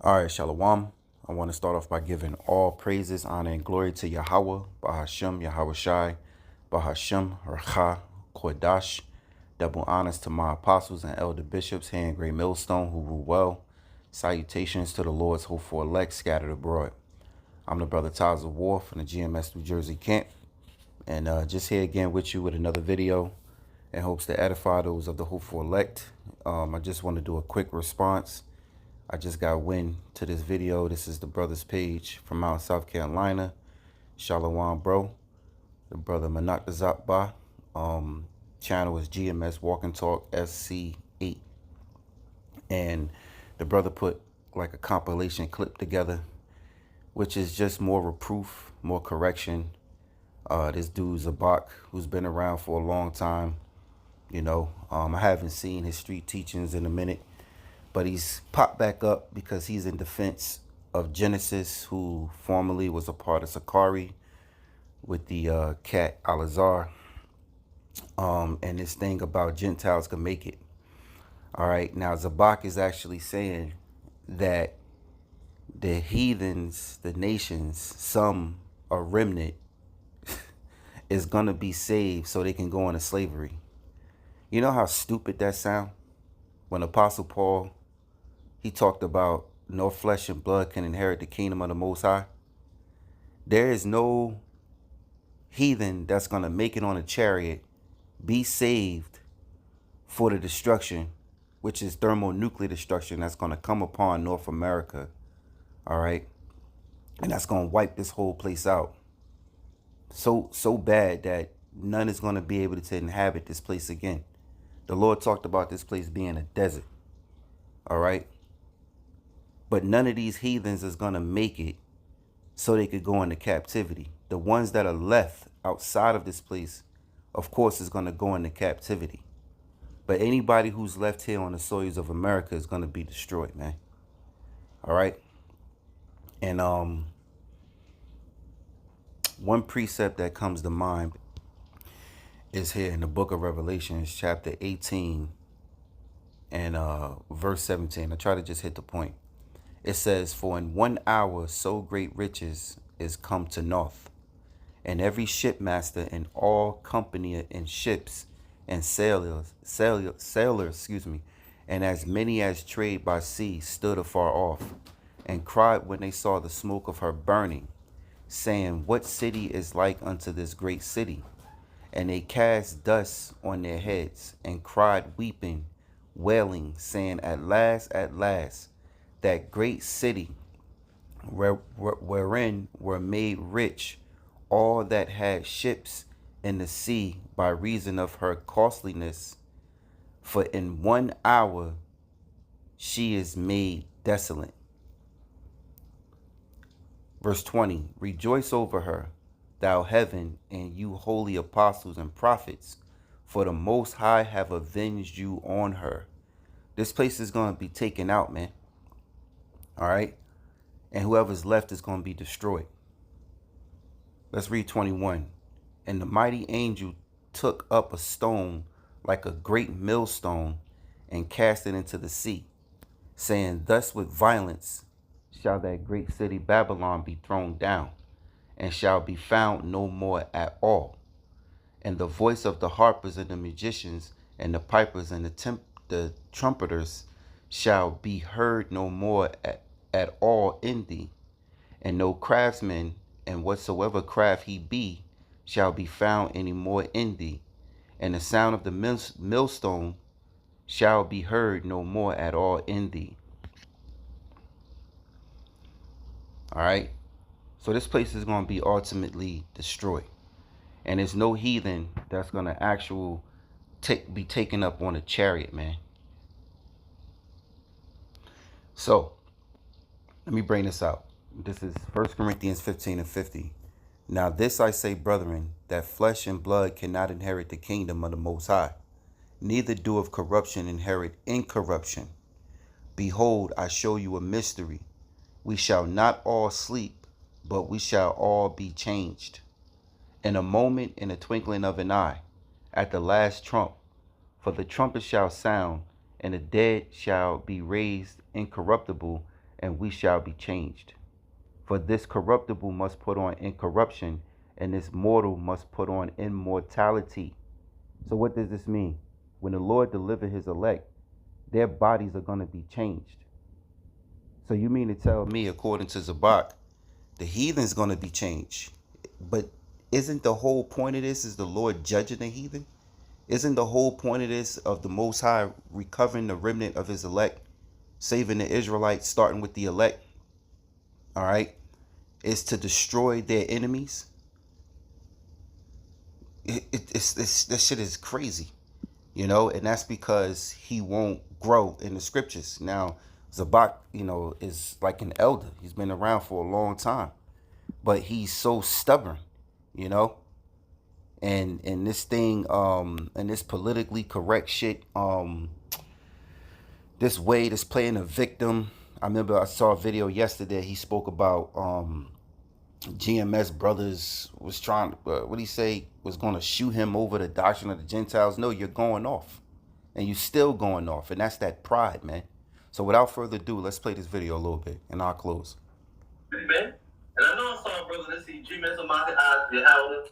All right, Shalom. I want to start off by giving all praises, honor, and glory to Yahweh, Bahashem, Yahweh Shai, Bahashem, Racha, Kodash. Double honors to my apostles and elder bishops here in Great Millstone who rule well. Salutations to the Lord's hopeful elect scattered abroad. I'm the brother Tyler War from the GMS New Jersey camp. And just here again with you with another video in hopes to edify those of the hopeful elect. I just want to do a quick response. I just got wind to this video. This is the brother's page from out South Carolina. Shalom, bro. The brother Manak Zapba. Channel is GMS Walk and Talk SC8. And the brother put like a compilation clip together, which is just more reproof, more correction. This dude Zabak, who's been around for a long time. You know, I haven't seen his street teachings in a minute. But he's popped back up because he's in defense of Genesis, who formerly was a part of Sakari with the cat Alazar. And this thing about Gentiles can make it. All right. Now, Zabak is actually saying that the heathens, the nations, some a remnant, is going to be saved so they can go into slavery. You know how stupid that sound? When Apostle Paul, he talked about no flesh and blood can inherit the kingdom of the Most High. There is no heathen that's going to make it on a chariot, be saved for the destruction, which is thermonuclear destruction that's going to come upon North America. All right. And that's going to wipe this whole place out. So bad that none is going to be able to inhabit this place again. The Lord talked about this place being a desert. All right. But none of these heathens is going to make it so they could go into captivity. The ones that are left outside of this place, of course, is going to go into captivity. But anybody who's left here on the soils of America is going to be destroyed, man. All right. And one precept that comes to mind is here in the book of Revelations, chapter 18 and verse 17. I try to just hit the point. It says, "For in 1 hour so great riches is come to naught, and every shipmaster and all company in ships and sailors, and as many as trade by sea stood afar off, and cried when they saw the smoke of her burning, saying, What city is like unto this great city? And they cast dust on their heads, and cried weeping, wailing, saying, At last, that great city wherein were made rich all that had ships in the sea by reason of her costliness. For in 1 hour she is made desolate." Verse 20, "Rejoice over her, thou heaven, and you holy apostles and prophets, for the Most High have avenged you on her." This place is going to be taken out, man. All right. And whoever's left is going to be destroyed. Let's read 21. "And the mighty angel took up a stone like a great millstone and cast it into the sea, saying, Thus with violence shall that great city Babylon be thrown down, and shall be found no more at all. And the voice of the harpers and the magicians and the pipers and the trumpeters shall be heard no more at all in thee. And no craftsman, and whatsoever craft he be, shall be found any more in thee. And the sound of the millstone shall be heard no more at all in thee." All right. So this place is going to be ultimately destroyed. And there's no heathen that's going to be taken up on a chariot, man. So let me bring this out. This is 1 Corinthians 15 and 50. "Now this I say, brethren, that flesh and blood cannot inherit the kingdom of the Most High, neither do of corruption inherit incorruption. Behold, I show you a mystery. We shall not all sleep, but we shall all be changed. In a moment, in a twinkling of an eye, at the last trump. For the trumpet shall sound, and the dead shall be raised incorruptible, and we shall be changed. For this corruptible must put on incorruption, and this mortal must put on immortality. So what does this mean? When the Lord deliver his elect, their bodies are going to be changed. So you mean to tell me, according to Zabak, the heathen's going to be changed? But isn't the whole point of this is the Lord judging the heathen? Isn't the whole point of this of the Most High recovering the remnant of his elect, saving the Israelites, starting with the elect, all right, is to destroy their enemies? This shit is crazy, you know, and that's because he won't grow in the scriptures. Now, Zabak, you know, is like an elder. He's been around for a long time, but he's so stubborn, you know. And this thing, and this politically correct shit, this way, this playing a victim. I remember I saw a video yesterday. He spoke about GMS brothers was trying, what he say, was going to shoot him over the doctrine of the Gentiles. No, you're going off, and you still going off, and that's that pride, man. So without further ado, let's play this video a little bit, and I'll close. Man, and I know I saw a brother that see GMS on my eyes,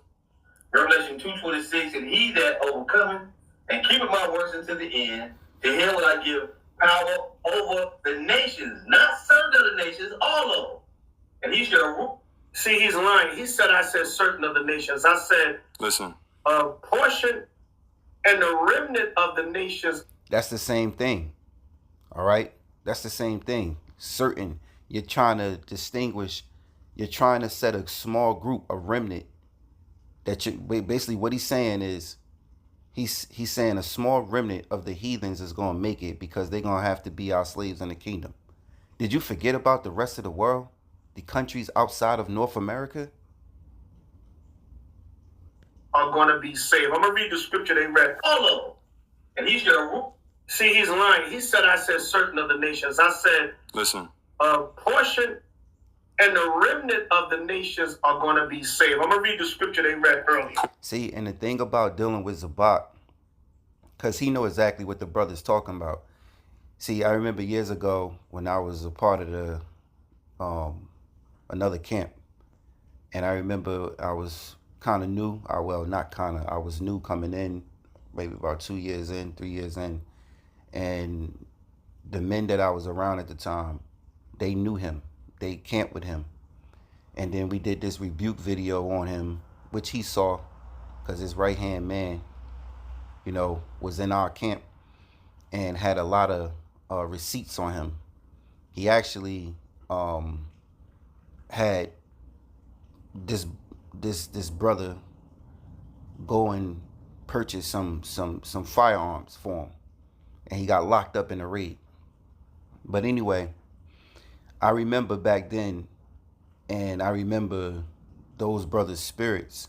Revelation 2:26, and he that overcometh and keepeth my works unto the end, to him will I give power over the nations, not certain of the nations, all of them. And he shall rule. See, he's lying. He said, I said certain of the nations. I said, listen, a portion and the remnant of the nations. That's the same thing. All right? That's the same thing. Certain. You're trying to distinguish. You're trying to set a small group, a remnant. That you basically what he's saying is he's saying a small remnant of the heathens is going to make it because they're going to have to be our slaves in the kingdom. Did you forget about the rest of the world? The countries outside of North America are going to be saved. I'm going to read the scripture they read. All of them. And he's going to rule. See, he's lying. He said, I said certain of the nations. I said, listen, a portion and the remnant of the nations are going to be saved. I'm going to read the scripture they read earlier. See, and the thing about dealing with Zabak, because he know exactly what the brother's talking about. See, I remember years ago when I was a part of the another camp, and I remember I was kind of new. Well, not kind of. I was new coming in, maybe about 2 years in, 3 years in, and the men that I was around at the time, they knew him. They camped with him. And then we did this rebuke video on him, which he saw because his right-hand man, you know, was in our camp and had a lot of receipts on him. He actually had this brother go and purchase some firearms for him, and he got locked up in a raid. But anyway, I remember back then, and I remember those brothers' spirits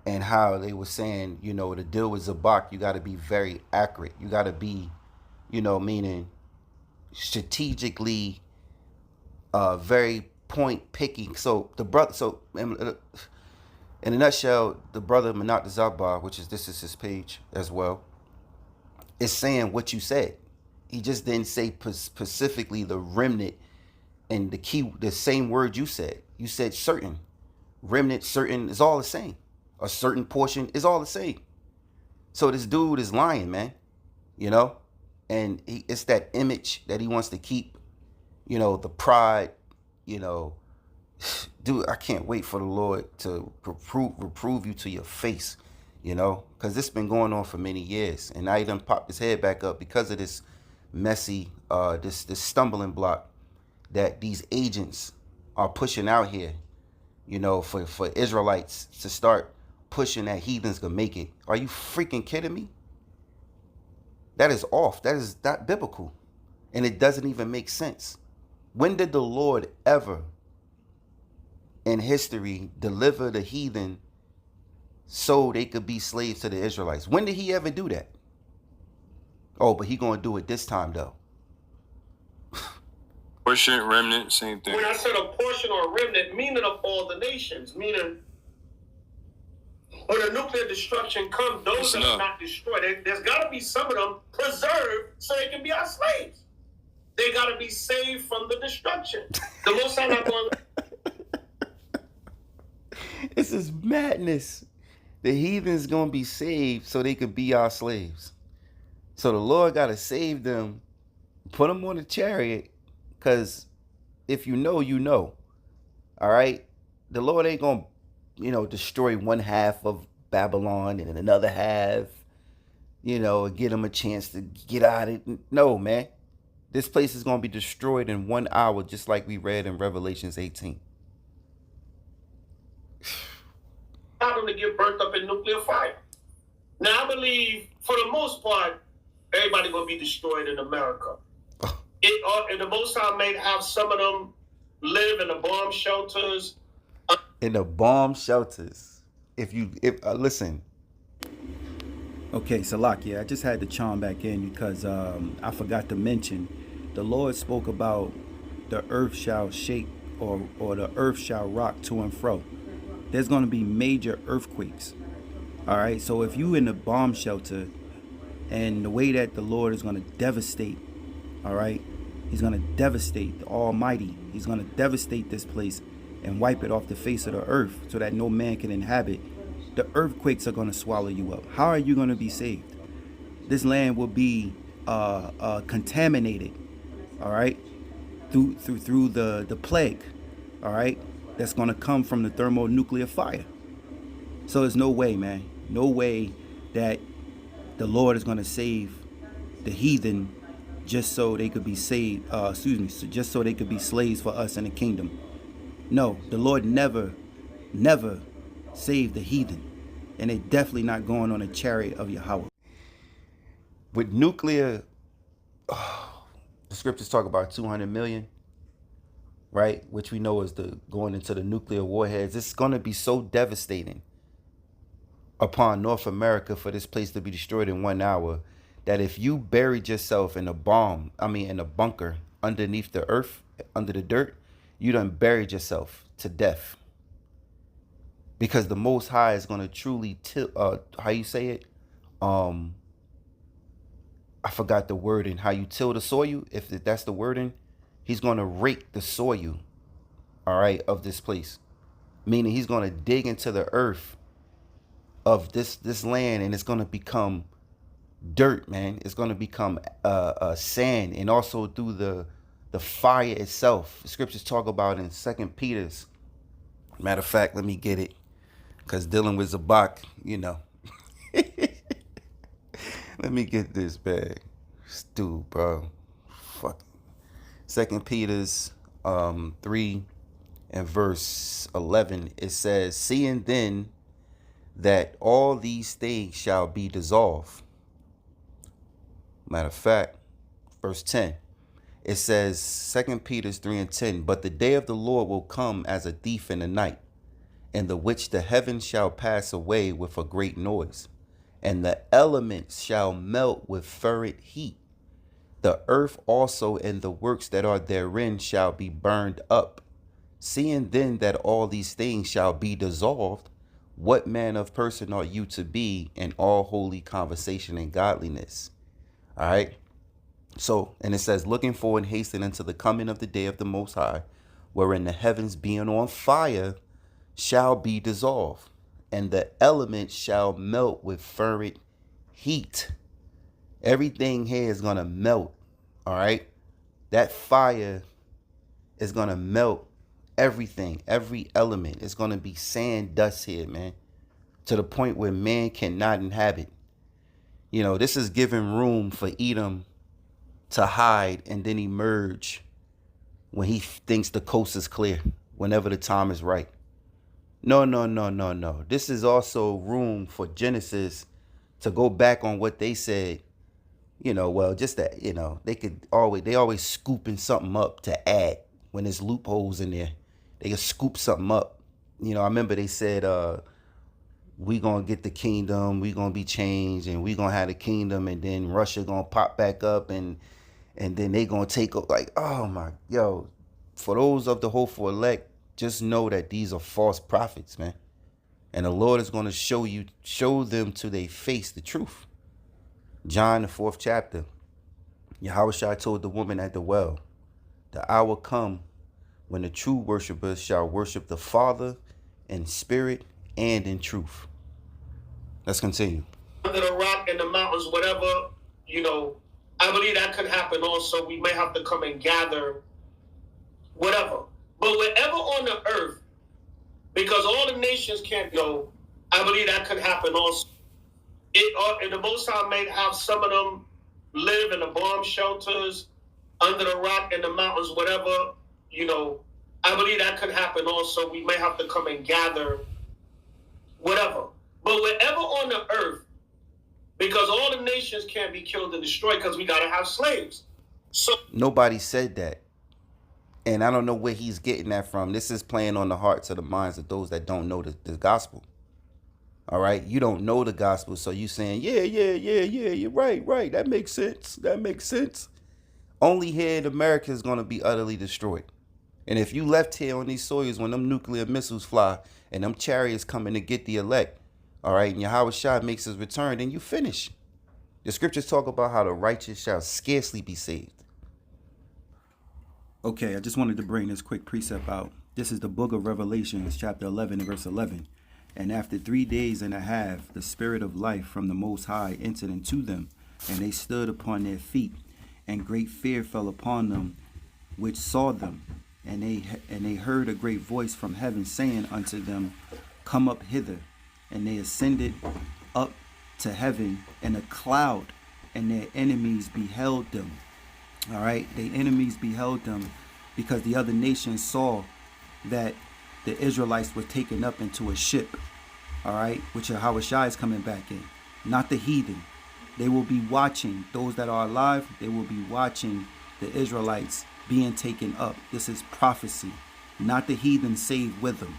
and how they were saying, you know, to deal with Zabak, you got to be very accurate. You got to be, you know, meaning strategically very point picking. So the brother, so in a nutshell, the brother Menat Zabak, this is his page as well, is saying what you said. He just didn't say specifically the remnant and the same word you said. You said certain. Remnant, certain is all the same. A certain portion is all the same. So this dude is lying, man. You know? And it's that image that he wants to keep, you know, the pride, you know. Dude, I can't wait for the Lord to reprove you to your face, you know, because this has been going on for many years. And now he done popped his head back up because of this messy, this stumbling block that these agents are pushing out here, you know, for Israelites to start pushing that heathens can make it. Are you freaking kidding me? That is off. That is not biblical. And it doesn't even make sense. When did the Lord ever in history deliver the heathen so they could be slaves to the Israelites? When did he ever do that? Oh, but he gonna do it this time though. Portion, remnant, same thing. When I said a portion or a remnant, meaning of all the nations, meaning when a nuclear destruction comes, those that are not destroyed, there's got to be some of them preserved so they can be our slaves. They got to be saved from the destruction. The Most High not going. This is madness. The heathens gonna be saved so they could be our slaves. So the Lord gotta save them, put them on a chariot, because if you know, you know. All right? The Lord ain't gonna, destroy one half of Babylon and another half, get them a chance to get out of it. No, man. This place is gonna be destroyed in 1 hour, just like we read in Revelations 18. Allow them to get burnt up in nuclear fire. Now, I believe, for the most part, everybody going to be destroyed in America. And the Most High may have some of them live in the bomb shelters. In the bomb shelters. If listen. Okay, Salakia, I just had to chime back in because I forgot to mention the Lord spoke about the earth shall shake or the earth shall rock to and fro. There's going to be major earthquakes. All right, so if you in a bomb shelter and the way that the Lord is going to devastate, all right, he's going to devastate the Almighty. He's going to devastate this place and wipe it off the face of the earth so that no man can inhabit. The earthquakes are going to swallow you up. How are you going to be saved? This land will be contaminated, all right, through the plague, all right, that's going to come from the thermonuclear fire. So there's no way, man, no way that the Lord is going to save the heathen just so they could be saved, just so they could be slaves for us in the kingdom. No, the Lord never saved the heathen. And they're definitely not going on a chariot of Yahweh. With nuclear, the scriptures talk about 200 million, right? Which we know is going into the nuclear warheads. It's going to be so devastating upon North America for this place to be destroyed in 1 hour that if you buried yourself in a bunker underneath the earth, under the dirt, you done buried yourself to death. Because the Most High is going to truly how you say it? I forgot the wording. How you till the soil, if that's the wording. He's going to rake the soil, all right, of this place. Meaning he's going to dig into the earth of this land, and it's going to become dirt, man. It's going to become sand, and also through the fire itself. The scriptures talk about in 2 Peter's. Matter of fact, let me get it. Because dealing with Zabak, Let me get this bag. Dude, bro. Fuck. 2 Peter's 3 and verse 11. It says, seeing then that all these things shall be dissolved. Matter of fact, verse 10. It says, 2 Peter's 3 and 10. But the day of the Lord will come as a thief in the night, in the which the heavens shall pass away with a great noise, and the elements shall melt with fervent heat. The earth also and the works that are therein shall be burned up. Seeing then that all these things shall be dissolved, what manner of person are you to be in all holy conversation and godliness? All right. So, and it says, looking forward and hastening unto the coming of the day of the Most High, wherein the heavens being on fire shall be dissolved, and the elements shall melt with fervent heat. Everything here is going to melt, all right? That fire is going to melt everything, every element. It's going to be sand dust here, man, to the point where man cannot inhabit. This is giving room for Edom to hide and then emerge when he thinks the coast is clear, whenever the time is right. No. This is also room for Genesis to go back on what they said. Just that, they always scooping something up to add when there's loopholes in there. They can scoop something up. I remember they said, we gonna get the kingdom, we gonna be changed, and we gonna have the kingdom, and then Russia gonna pop back up, and then they gonna take over. Like, oh my, for those of the hopeful elect, just know that these are false prophets, man. And the Lord is going to show them to their face the truth. John, the 4th chapter. Yahushua told the woman at the well, the hour come when the true worshipers shall worship the Father in spirit and in truth. Let's continue. Under the rock in the mountains, whatever, I believe that could happen also. We may have to come and gather whatever. But wherever on the earth, because all the nations can't go, I believe that could happen also. And the Most High may have some of them live in the bomb shelters, under the rock in the mountains, whatever, I believe that could happen also. We may have to come and gather whatever. But wherever on the earth, because all the nations can't be killed and destroyed because we got to have slaves. So nobody said that. And I don't know where he's getting that from. This is playing on the hearts of the minds of those that don't know the gospel. All right. You don't know the gospel. So you saying, yeah. You're right. That makes sense. Only here in America is going to be utterly destroyed. And if you left here on these soils when them nuclear missiles fly and them chariots coming to get the elect, all right, and Yahushua makes his return, then you finish. The scriptures talk about how the righteous shall scarcely be saved. Okay, I just wanted to bring this quick precept out. This is the book of Revelations, chapter 11 and verse 11. And after 3 days and a half, the spirit of life from the Most High entered into them, and they stood upon their feet, and great fear fell upon them which saw them. And they heard a great voice from heaven saying unto them, Come up hither. And they ascended up to heaven in a cloud, and their enemies beheld them. All right, the enemies beheld them because the other nations saw that the Israelites were taken up into a ship, all right, which Yahushua is coming back in, not the heathen. They will be watching, those that are alive, they will be watching the Israelites being taken up. This is prophecy, not the heathen saved with them.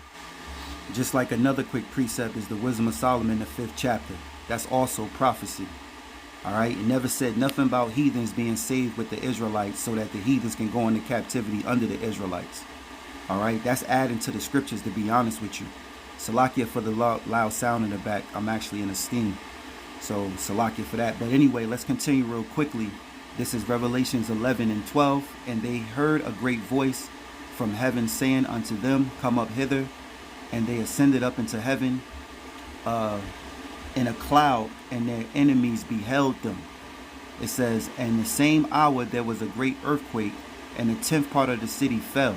Just like another quick precept is the Wisdom of Solomon, the 5th chapter. That's also prophecy. All right, it never said nothing about heathens being saved with the Israelites so that the heathens can go into captivity under the Israelites. All right, that's adding to the scriptures, to be honest with you. Salakia for the loud sound in the back. I'm actually in a steam. So Salakia for that. But anyway, let's continue real quickly. This is Revelations 11 and 12. And they heard a great voice from heaven saying unto them, Come up hither. And they ascended up into heaven in a cloud, and their enemies beheld them. It says, and the same hour there was a great earthquake, and the 10th part of the city fell.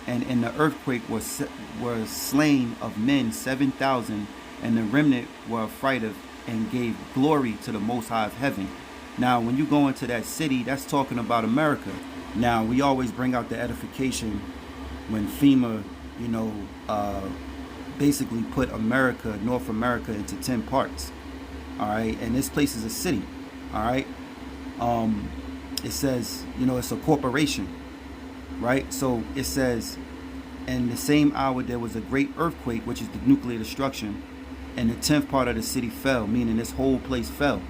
And in the earthquake were slain of men 7,000, and the remnant were affrighted and gave glory to the Most High of heaven. Now, when you go into that city, that's talking about America. Now, we always bring out the edification when FEMA, basically put America, North America, into 10 parts. All right, and this place is a city. All right, it says, it's a corporation, right? So it says, in the same hour there was a great earthquake, which is the nuclear destruction, and the 10th part of the city fell, meaning this whole place fell.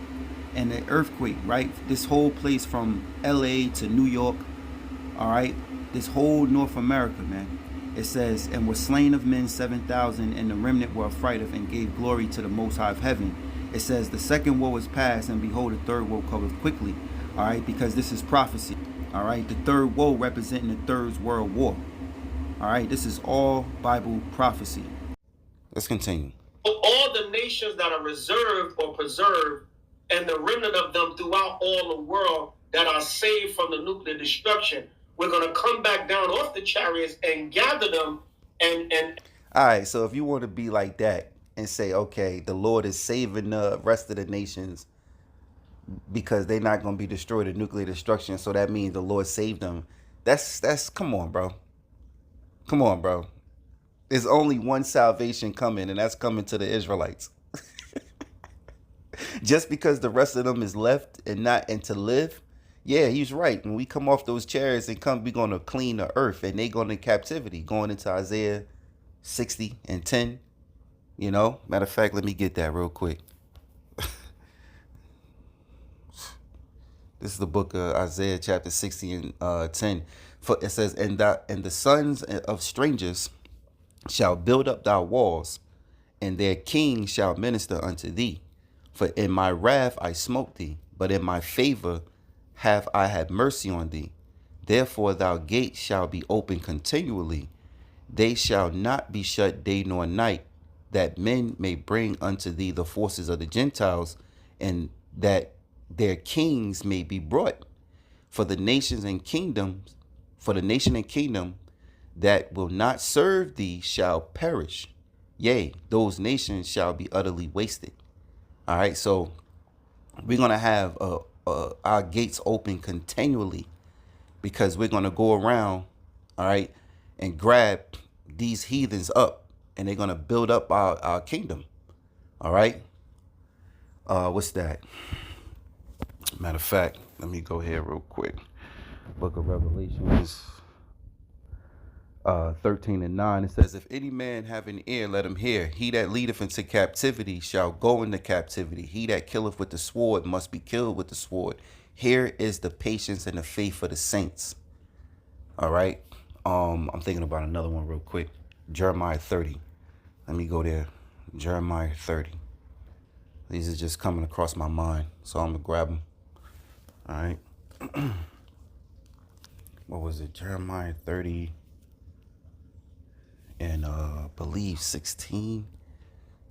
And the earthquake, right? This whole place from LA to New York, all right, this whole North America, man. It says, and were slain of men 7,000, and the remnant were affrighted and gave glory to the Most High of heaven. It says, the second woe is past, and behold, the third woe cometh quickly. All right, because this is prophecy. All right, the third woe representing the Third World War. All right, this is all Bible prophecy. Let's continue. All the nations that are reserved or preserved, and the remnant of them throughout all the world that are saved from the nuclear destruction, we're going to come back down off the chariots and gather them and all right, so if you want to be like that and say, okay, the Lord is saving the rest of the nations because they're not going to be destroyed in nuclear destruction, so that means the Lord saved them. That's come on, bro. Come on, bro. There's only one salvation coming, and that's coming to the Israelites. Just because the rest of them is left and to live, yeah, he's right. When we come off those chariots and we're going to clean the earth, and they going to captivity, going into Isaiah 60 and 10. Matter of fact, let me get that real quick. This is the book of Isaiah chapter 60 and 10. For it says, and the sons of strangers shall build up thy walls, and their king shall minister unto thee. For in my wrath I smote thee, but in my favor have I had mercy on thee. Therefore thy gates shall be open continually. They shall not be shut day nor night, that men may bring unto thee the forces of the Gentiles, and that their kings may be brought. For the nations and kingdoms, for the nation and kingdom that will not serve thee shall perish. Yea, those nations shall be utterly wasted. All right, so we're gonna have our gates open continually, because we're gonna go around, all right, and grab these heathens up, and they're gonna build up our kingdom. All right. What's that? Matter of fact, let me go here real quick. Book of Revelation is 13:9. It says, if any man have an ear, let him hear. He that leadeth into captivity shall go into captivity. He that killeth with the sword must be killed with the sword. Here is the patience and the faith of the saints. All right. I'm thinking about another one real quick. Jeremiah 30. Let me go there. Jeremiah 30. These are just coming across my mind, so I'm gonna grab them. All right. What was it? Jeremiah 30 and believe 16.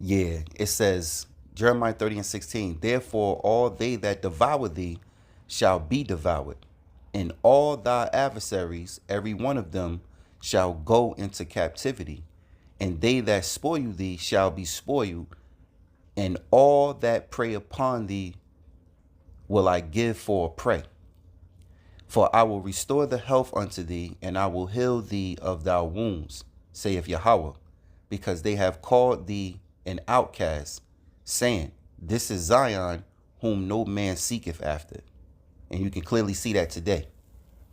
Yeah, it says Jeremiah 30 and 16. Therefore, all they that devour thee shall be devoured, and all thy adversaries, every one of them, shall go into captivity, and they that spoil thee shall be spoiled, and all that prey upon thee will I give for a prey. For I will restore the health unto thee, and I will heal thee of thy wounds, saith Yahweh, because they have called thee an outcast, saying, this is Zion, whom no man seeketh after. And you can clearly see that today.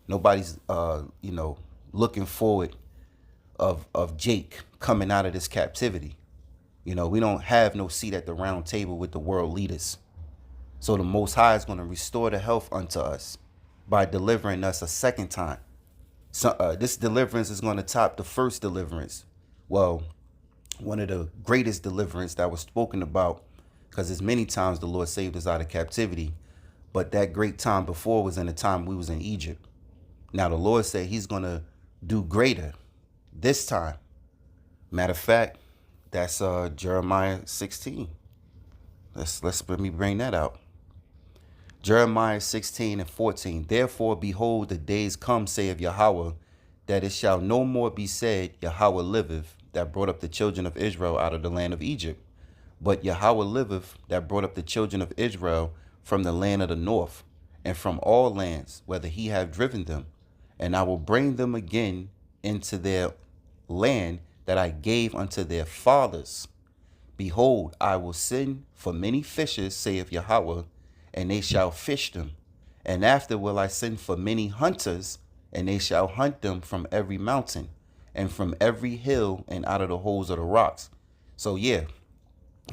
Nobody's, looking forward of Jake coming out of this captivity. We don't have no seat at the round table with the world leaders. So the Most High is going to restore the health unto us by delivering us a second time. So this deliverance is going to top the first deliverance. Well, one of the greatest deliverance that was spoken about, because there's many times the Lord saved us out of captivity, but that great time before was in the time we was in Egypt. Now the Lord said he's going to do greater this time. Matter of fact, that's Jeremiah 16. Let me bring that out. Jeremiah 16 and 14. Therefore, behold, the days come, saith Yahweh, that it shall no more be said, Yahweh liveth, that brought up the children of Israel out of the land of Egypt. But Yahweh liveth, that brought up the children of Israel from the land of the north, and from all lands, whither he have driven them. And I will bring them again into their land that I gave unto their fathers. Behold, I will send for many fishers, saith Yahweh, and they shall fish them. And after will I send for many hunters, and they shall hunt them from every mountain, and from every hill, and out of the holes of the rocks. So yeah,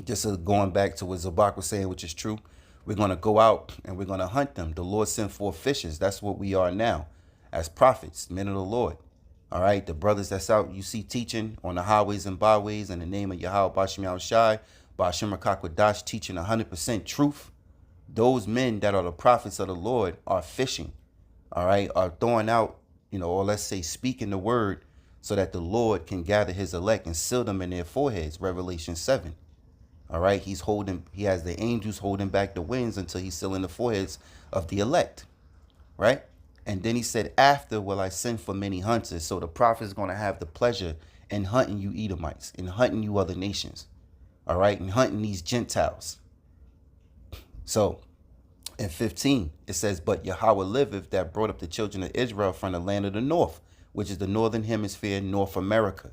just going back to what Zabak was saying, which is true. We're going to go out and we're going to hunt them. The Lord sent forth fishers. That's what we are now as prophets, men of the Lord. All right, the brothers that's out, you see teaching on the highways and byways in the name of Yahweh Bashim Yahushai, Bashim Rakakwadash, teaching 100% truth. Those men that are the prophets of the Lord are fishing, all right, are throwing out, or let's say speaking the word so that the Lord can gather his elect and seal them in their foreheads, Revelation 7. All right, he has the angels holding back the winds until he's sealing the foreheads of the elect, right? And then he said, after will I send for many hunters. So the prophet is going to have the pleasure in hunting you Edomites, in hunting you other nations, all right, and hunting these Gentiles. So in 15, it says, but Yahweh liveth, that brought up the children of Israel from the land of the north, which is the northern hemisphere, North America,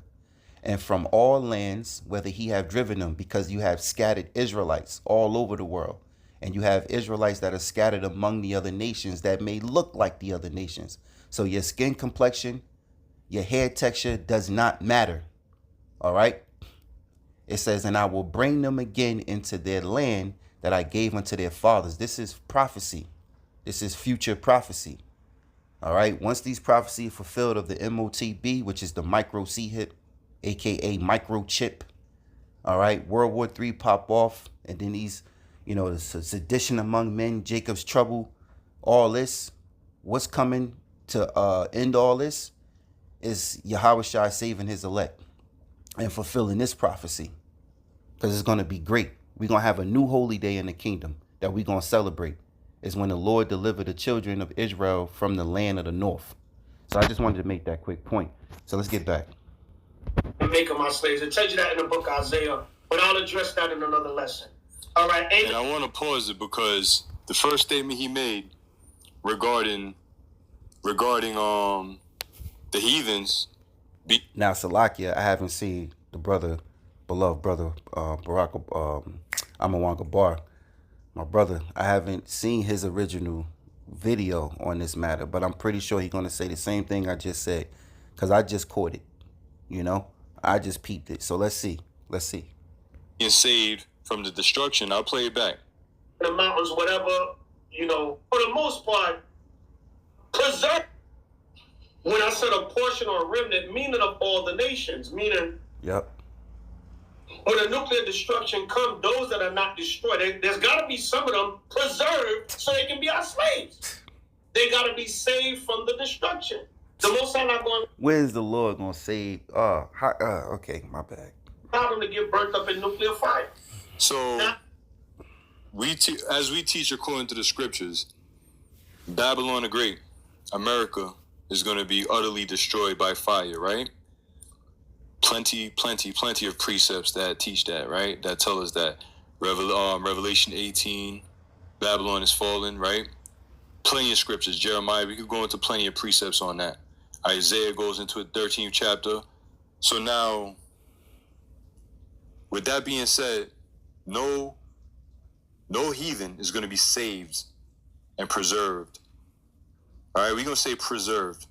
and from all lands, whether he have driven them, because you have scattered Israelites all over the world. And you have Israelites that are scattered among the other nations that may look like the other nations. So your skin complexion, your hair texture does not matter. All right. It says, and I will bring them again into their land that I gave unto their fathers. This is prophecy. This is future prophecy. All right. Once these prophecies are fulfilled of the MOTB, which is the micro C-hip, aka microchip. All right. World War III pop off. And then these, the sedition among men, Jacob's trouble, all this, what's coming to end all this is Yahushua saving his elect and fulfilling this prophecy, because it's going to be great. We're going to have a new holy day in the kingdom that we're going to celebrate. Is when the Lord delivered the children of Israel from the land of the north. So I just wanted to make that quick point. So let's get back. And make them our slaves. It tells you that in the book of Isaiah, but I'll address that in another lesson. All right. And I want to pause it because the first statement he made regarding the heathens. Now, Salakia, I haven't seen the beloved brother Barack Amawan Gabar. My brother, I haven't seen his original video on this matter, but I'm pretty sure he's going to say the same thing I just said, because I just caught it. You know, I just peeped it. So let's see. Being saved from the destruction. I'll play it back. The mountains, whatever, for the most part, preserve. When I said a portion or a remnant, meaning of all the nations, meaning. Yep. When a nuclear destruction comes, those that are not destroyed, there's got to be some of them preserved so they can be our slaves. They got to be saved from the destruction. The Most High not going. Where's the Lord going to save? Okay, my bad. Allow them to get burnt up in nuclear fire. So, as we teach according to the scriptures, Babylon the Great, America, is going to be utterly destroyed by fire, right? Plenty of precepts that teach that, right? That tell us that. Revelation 18, Babylon is fallen, right? Plenty of scriptures. Jeremiah, we could go into plenty of precepts on that. Isaiah goes into a 13th chapter. So now, with that being said, no heathen is going to be saved and preserved. All right, we're going to say preserved,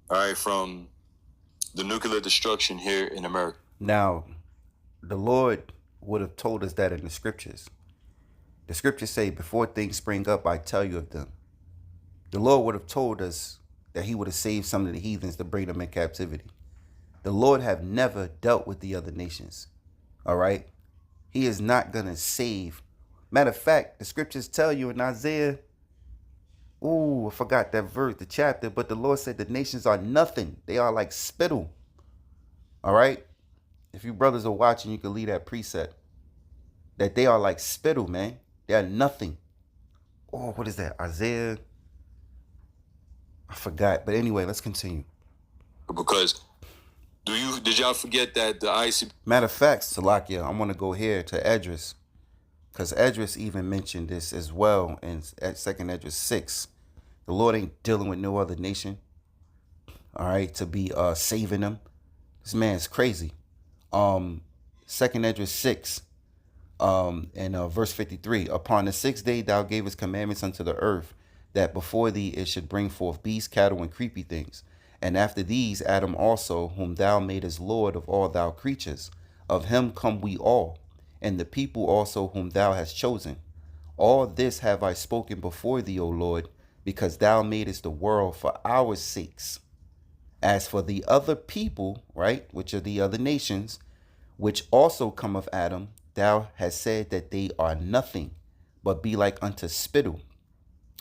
all right, from the nuclear destruction here in America. Now, the Lord would have told us that in the scriptures. The scriptures say, before things spring up, I tell you of them. The Lord would have told us that he would have saved some of the heathens to bring them in captivity. The Lord have never dealt with the other nations. All right. He is not going to save. Matter of fact, the scriptures tell you in Isaiah. I forgot that verse, the chapter. But the Lord said the nations are nothing. They are like spittle. All right. If you brothers are watching, you can leave that precept. That they are like spittle, man. They are nothing. What is that? Isaiah. I forgot. But anyway, let's continue. Because did y'all forget that the ICP? Matter of fact, Salakia, I want to go here to Esdras, because Esdras even mentioned this as well in 2nd Esdras 6. The Lord ain't dealing with no other nation, all right, to be saving them. This man's crazy. 2nd Esdras 6, and verse 53. Upon the 6th day thou gavest commandments unto the earth, that before thee it should bring forth beasts, cattle, and creepy things. And after these, Adam also, whom thou madest Lord of all thou creatures. Of him come we all, and the people also whom thou hast chosen. All this have I spoken before thee, O Lord, because thou madest the world for our sakes. As for the other people, right, which are the other nations, which also come of Adam, thou hast said that they are nothing, but be like unto spittle,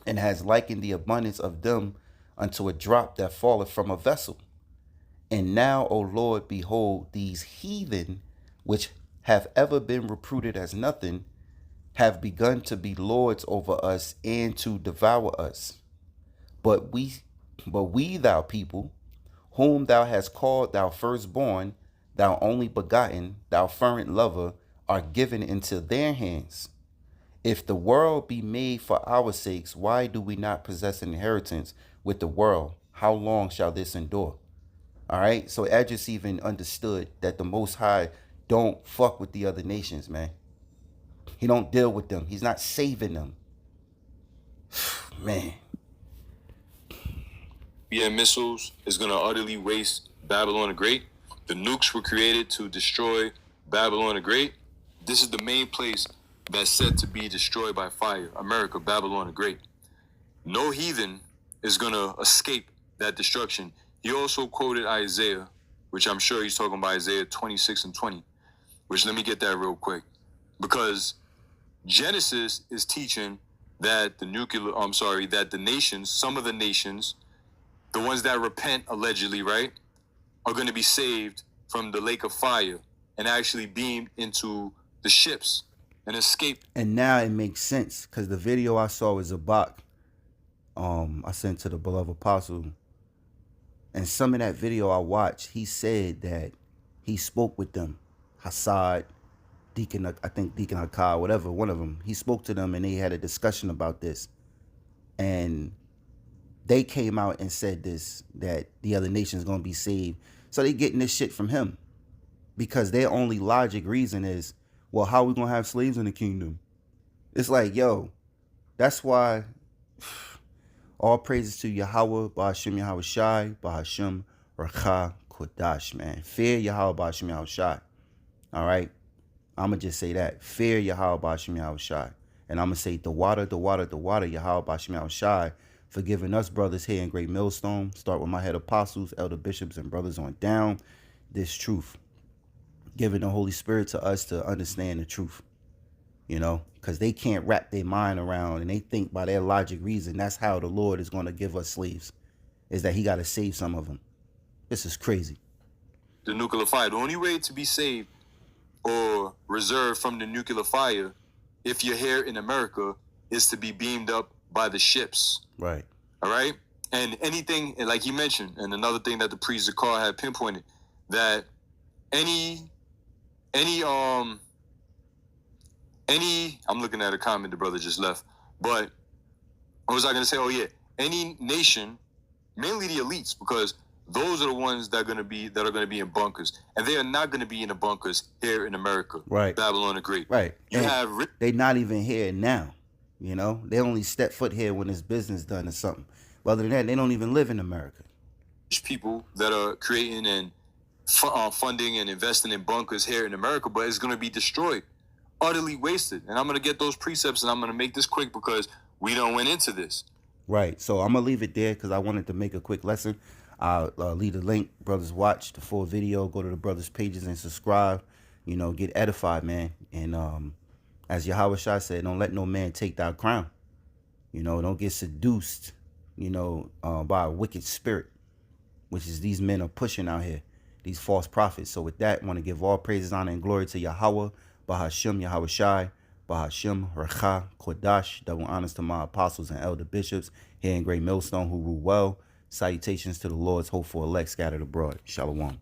and has likened the abundance of them unto a drop that falleth from a vessel. And now, O Lord, behold, these heathen, which have ever been reputed as nothing, have begun to be lords over us and to devour us. But we, thou people, whom thou hast called thou firstborn, thou only begotten, thou fervent lover, are given into their hands. If the world be made for our sakes, why do we not possess an inheritance with the world? How long shall this endure? All right. So Esdras even understood that the Most High don't fuck with the other nations, man. He don't deal with them. He's not saving them. Man. Missiles is going to utterly waste Babylon the Great. The nukes were created to destroy Babylon the Great. This is the main place that's said to be destroyed by fire. America, Babylon the Great. No heathen is going to escape that destruction. He also quoted Isaiah, which I'm sure he's talking about Isaiah 26 and 20, which let me get that real quick. Because Genesis is teaching that the nations, some of the nations, the ones that repent allegedly, right, are going to be saved from the lake of fire and actually beamed into the ships and escape. And now it makes sense, because the video I saw was a Bach. I sent to the beloved apostle, and some of that video I watched, he said that he spoke with them, Hassad, Deacon, I think Deacon Hakah, whatever, one of them. He spoke to them and they had a discussion about this, and they came out and said this, that the other nation's gonna be saved. So they getting this shit from him, because their only logic reason is, well, how are we gonna have slaves in the kingdom? It's like, yo, that's why all praises to Yahweh, Ba'ashem Yahweh Shai, Ba'ashem Rakha Kodash, man. Fear Yahweh, Ba'ashem Yahweh Shai. All right? I'm going to just say that. Fear Yahweh, Ba'ashem Yahweh Shai. And I'm going to say, the water, Yahweh, Ba'ashem Yahweh Shai, for giving us brothers here in Great Millstone. Start with my head apostles, elder bishops, and brothers on down. This truth. Giving the Holy Spirit to us to understand the truth. You know, because they can't wrap their mind around, and they think by their logic reason, that's how the Lord is going to give us slaves, is that he got to save some of them. This is crazy. The nuclear fire. The only way to be saved or reserved from the nuclear fire, if you're here in America, is to be beamed up by the ships. Right. All right? And anything, like you mentioned, and another thing that the priest Zakar had pinpointed, that any, I'm looking at a comment the brother just left, but what was I going to say? Oh yeah, any nation, mainly the elites, because those are the ones that are going to be in bunkers, and they are not going to be in the bunkers here in America. Right. Babylon the Great. Right. They not even here now. You know, they only step foot here when it's business done or something. But other than that, they don't even live in America. People that are creating and funding and investing in bunkers here in America, but it's going to be destroyed. Utterly wasted. And I'm going to get those precepts, and I'm going to make this quick because we don't went into this. Right. So I'm going to leave it there because I wanted to make a quick lesson. I'll leave the link. Brothers, watch the full video. Go to the brothers' pages and subscribe. You know, get edified, man. And as Yahweh Shai said, don't let no man take thy crown. You know, don't get seduced, you know, by a wicked spirit, which is these men are pushing out here, these false prophets. So with that, I want to give all praises, honor, and glory to Yahweh, Bahashem Yahweh Shai, Bahashem Rakha Kodash. Double honors to my apostles and elder bishops here in Great Millstone who rule well. Salutations to the Lord's hopeful elect scattered abroad. Shalom.